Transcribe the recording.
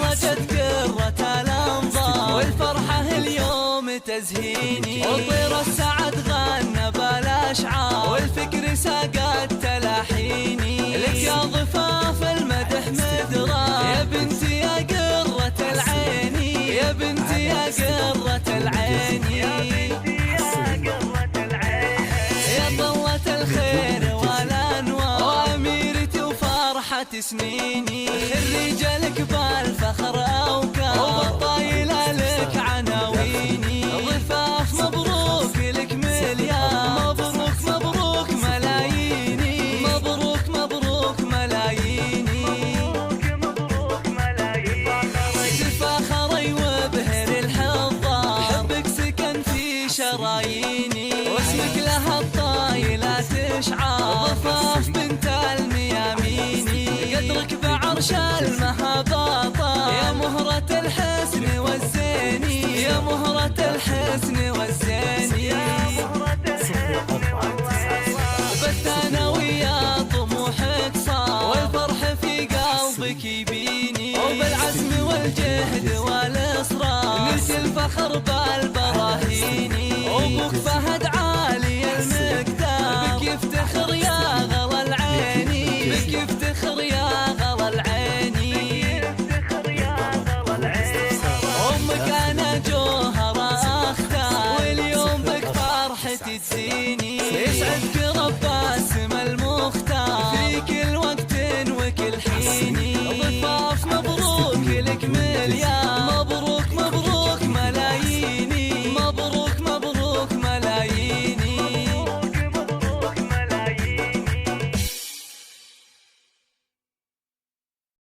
تاجت قرة الأنظار، والفرحة اليوم تزهيني، وطير السعد غنى بالأشعار، والفكر ساقت تلاحيني، لك يا ضفاف المدح مدرار، يا بنتي يا قرة العين، يا بنتي يا قرة العين، يا طلة الخير والأنوار، وأميرتي وفرحة سنيني، خريجة بالفخر أوكار، وبالطايلة لك عناويني، ضفاف مبروك لك مليار، مبروك مبروك ملاييني، مبروك مبروك ملاييني، تفاخري وبهر الحضار، حبك سكن في شراييني، واسمك لها الطايلة تشعار، ضفاف بنت المياميني، قدرك بعرش المهاباط، يا مهرة الحسن والزيني، يا مهرة الحسن والزيني، بثانا ويا طموحك صار، والفرح في قلبك يبيني، وبالعزم والجهد والإصرار، نلت الفخر بالبراهين.